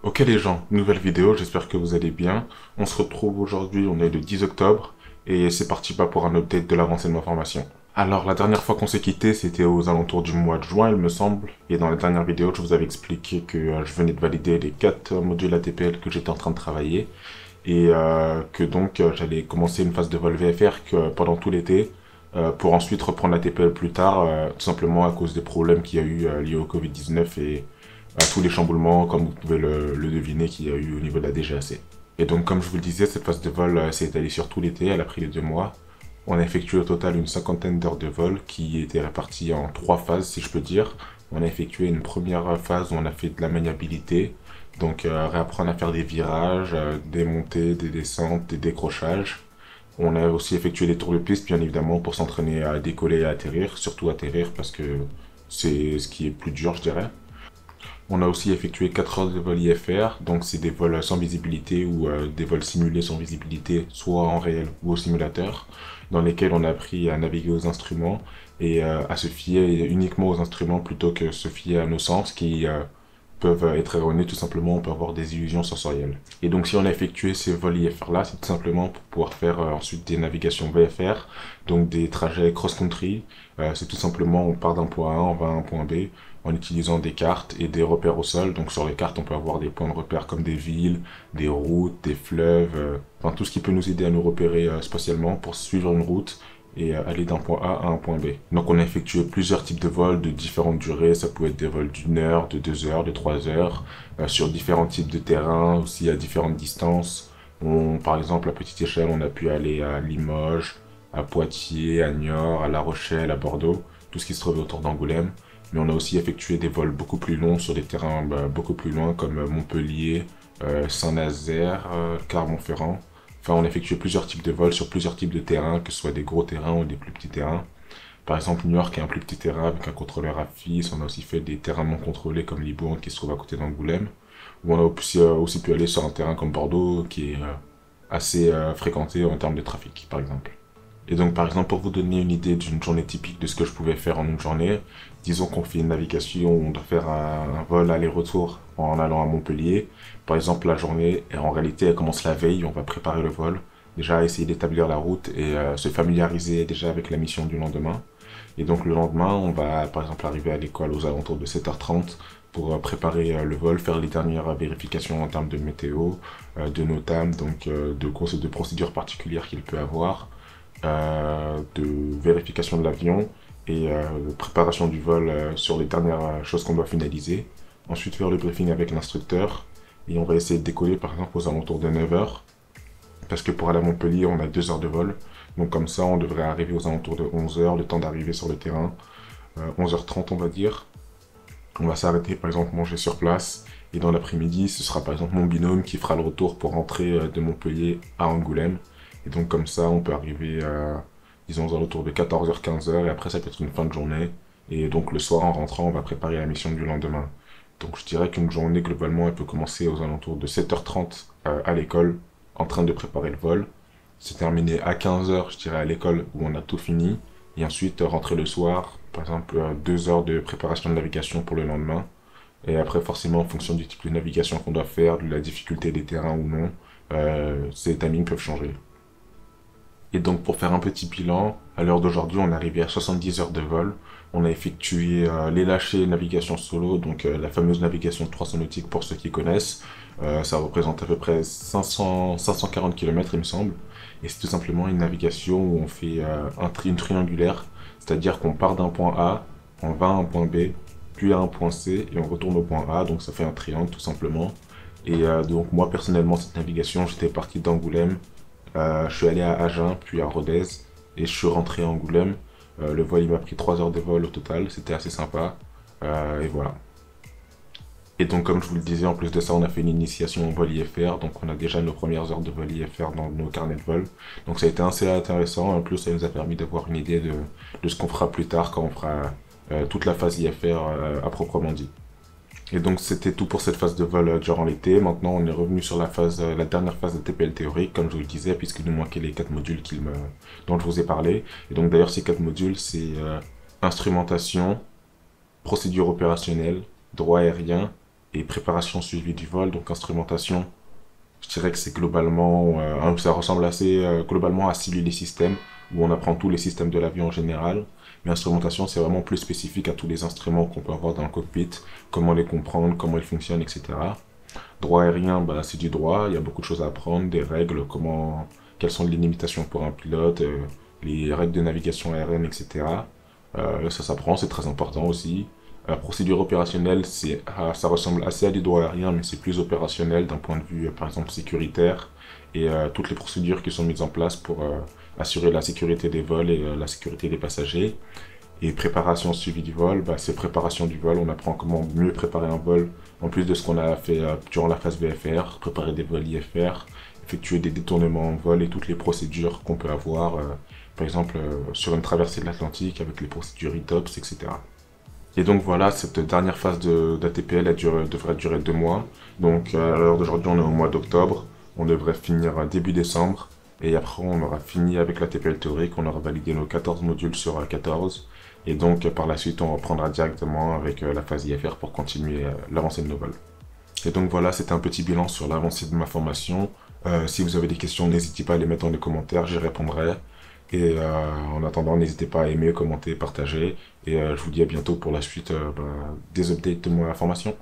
Ok les gens, nouvelle vidéo, j'espère que vous allez bien. On se retrouve aujourd'hui, on est le 10 octobre, et c'est parti pas pour un update de l'avancée de ma formation. Alors la dernière fois qu'on s'est quitté, c'était aux alentours du mois de juin, il me semble, et dans la dernière vidéo, je vous avais expliqué que je venais de valider les 4 modules ATPL que j'étais en train de travailler, et que donc j'allais commencer une phase de vol VFR pendant tout l'été, pour ensuite reprendre l'ATPL plus tard, tout simplement à cause des problèmes qu'il y a eu liés au Covid-19 et à tous les chamboulements, comme vous pouvez le deviner, qu'il y a eu au niveau de la DGAC. Et donc, comme je vous le disais, cette phase de vol s'est étalée sur tout l'été, elle a pris les 2 mois. On a effectué au total une cinquantaine d'heures de vol qui étaient réparties en 3 phases, si je peux dire. On a effectué une première phase où on a fait de la maniabilité, donc réapprendre à faire des virages, des montées, des descentes, des décrochages. On a aussi effectué des tours de piste, bien évidemment, pour s'entraîner à décoller et à atterrir, surtout atterrir parce que c'est ce qui est plus dur, je dirais. On a aussi effectué 4 heures de vol IFR, donc c'est des vols sans visibilité ou des vols simulés sans visibilité, soit en réel ou au simulateur, dans lesquels on a appris à naviguer aux instruments et à se fier uniquement aux instruments plutôt que se fier à nos sens qui peuvent être erronés, tout simplement on peut avoir des illusions sensorielles. Et donc si on a effectué ces vols IFR là, c'est tout simplement pour pouvoir faire ensuite des navigations VFR, donc des trajets cross-country. C'est tout simplement on part d'un point A, on va à un point B, en utilisant des cartes et des repères au sol. Donc sur les cartes, on peut avoir des points de repère comme des villes, des routes, des fleuves, enfin tout ce qui peut nous aider à nous repérer spatialement pour suivre une route et aller d'un point A à un point B. Donc on a effectué plusieurs types de vols de différentes durées, ça peut être des vols d'1 heure, de 2 heures, de 3 heures, sur différents types de terrains, aussi à différentes distances. Par exemple, à petite échelle, on a pu aller à Limoges, à Poitiers, à Niort, à La Rochelle, à Bordeaux, tout ce qui se trouvait autour d'Angoulême. Mais on a aussi effectué des vols beaucoup plus longs sur des terrains beaucoup plus loin comme Montpellier, Saint-Nazaire, Clermont-Ferrand. Enfin, on a effectué plusieurs types de vols sur plusieurs types de terrains, que ce soit des gros terrains ou des plus petits terrains. Par exemple, New York est un plus petit terrain avec un contrôleur à fils. On a aussi fait des terrains non contrôlés comme Libourne qui se trouve à côté d'Angoulême. Ou on a aussi pu aller sur un terrain comme Bordeaux qui est assez fréquenté en termes de trafic, par exemple. Et donc, par exemple, pour vous donner une idée d'une journée typique de ce que je pouvais faire en une journée, disons qu'on fait une navigation, on doit faire un vol aller-retour en allant à Montpellier. Par exemple, la journée, en réalité, elle commence la veille, on va préparer le vol, déjà essayer d'établir la route et se familiariser déjà avec la mission du lendemain. Et donc, le lendemain, on va, par exemple, arriver à l'école aux alentours de 7h30 pour préparer le vol, faire les dernières vérifications en termes de météo, de NOTAM, donc de procédures particulières qu'il peut avoir, de vérification de l'avion et de préparation du vol sur les dernières choses qu'on doit finaliser. Ensuite, faire le briefing avec l'instructeur et on va essayer de décoller par exemple aux alentours de 9 heures parce que pour aller à Montpellier, on a 2 heures de vol. Donc comme ça, on devrait arriver aux alentours de 11 heures, le temps d'arriver sur le terrain, 11h30 on va dire. On va s'arrêter par exemple manger sur place et dans l'après-midi, ce sera par exemple mon binôme qui fera le retour pour rentrer de Montpellier à Angoulême. Et donc comme ça, on peut arriver disons aux alentours de 14h, 15h et après ça peut être une fin de journée. Et donc le soir en rentrant, on va préparer la mission du lendemain. Donc je dirais qu'une journée globalement, elle peut commencer aux alentours de 7h30 à l'école en train de préparer le vol. C'est terminé à 15h, je dirais à l'école où on a tout fini. Et ensuite rentrer le soir, par exemple 2 heures de préparation de navigation pour le lendemain. Et après, forcément, en fonction du type de navigation qu'on doit faire, de la difficulté des terrains ou non, ces timings peuvent changer. Et donc, pour faire un petit bilan, à l'heure d'aujourd'hui, on est arrivé à 70 heures de vol. On a effectué les lâchers navigation solo, donc la fameuse navigation de 300 nautiques pour ceux qui connaissent. Ça représente à peu près 540 km, il me semble. Et c'est tout simplement une navigation où on fait une triangulaire, c'est-à-dire qu'on part d'un point A, on va à un point B, puis à un point C, et on retourne au point A, donc ça fait un triangle tout simplement. Et donc moi personnellement, cette navigation, j'étais parti d'Angoulême, je suis allé à Agen, puis à Rodez, et je suis rentré à Angoulême. Le vol, il m'a pris 3 heures de vol au total, c'était assez sympa. Et voilà. Et donc, comme je vous le disais, en plus de ça, on a fait une initiation au vol IFR, donc on a déjà nos premières heures de vol IFR dans nos carnets de vol. Donc ça a été assez intéressant, en plus ça nous a permis d'avoir une idée de ce qu'on fera plus tard quand on fera toute la phase IFR à proprement dit. Et donc c'était tout pour cette phase de vol durant l'été. Maintenant on est revenu sur la dernière phase de TPL théorique, comme je vous le disais, puisqu'il nous manquait les 4 modules dont je vous ai parlé. Et donc d'ailleurs ces 4 modules, c'est instrumentation, procédure opérationnelle, droit aérien, Et préparation suivie du vol, donc instrumentation, je dirais que c'est globalement, ça ressemble assez globalement à civil et système, où on apprend tous les systèmes de l'avion en général. Mais instrumentation, c'est vraiment plus spécifique à tous les instruments qu'on peut avoir dans le cockpit, comment les comprendre, comment ils fonctionnent, etc. Droit aérien, bah, c'est du droit, il y a beaucoup de choses à apprendre, des règles, quelles sont les limitations pour un pilote, les règles de navigation aérienne, etc. Ça s'apprend, c'est très important aussi. La procédure opérationnelle, ça ressemble assez à du droit aérien, mais c'est plus opérationnel d'un point de vue, par exemple, sécuritaire, et toutes les procédures qui sont mises en place pour assurer la sécurité des vols et la sécurité des passagers. Et préparation suivie du vol, bah, c'est préparation du vol, on apprend comment mieux préparer un vol, en plus de ce qu'on a fait durant la phase VFR, préparer des vols IFR, effectuer des détournements en vol et toutes les procédures qu'on peut avoir, par exemple sur une traversée de l'Atlantique avec les procédures ITOPS, etc. Et donc voilà, cette dernière phase d'ATPL devrait durer 2 mois. Donc à l'heure d'aujourd'hui, on est au mois d'octobre. On devrait finir début décembre. Et après, on aura fini avec l'ATPL théorique. On aura validé nos 14 modules sur 14. Et donc par la suite, on reprendra directement avec la phase IFR pour continuer l'avancée de nos vols. Et donc voilà, c'était un petit bilan sur l'avancée de ma formation. Si vous avez des questions, n'hésitez pas à les mettre dans les commentaires, j'y répondrai. Et en attendant, n'hésitez pas à aimer, commenter, partager. Et je vous dis à bientôt pour la suite des updates de ma formation.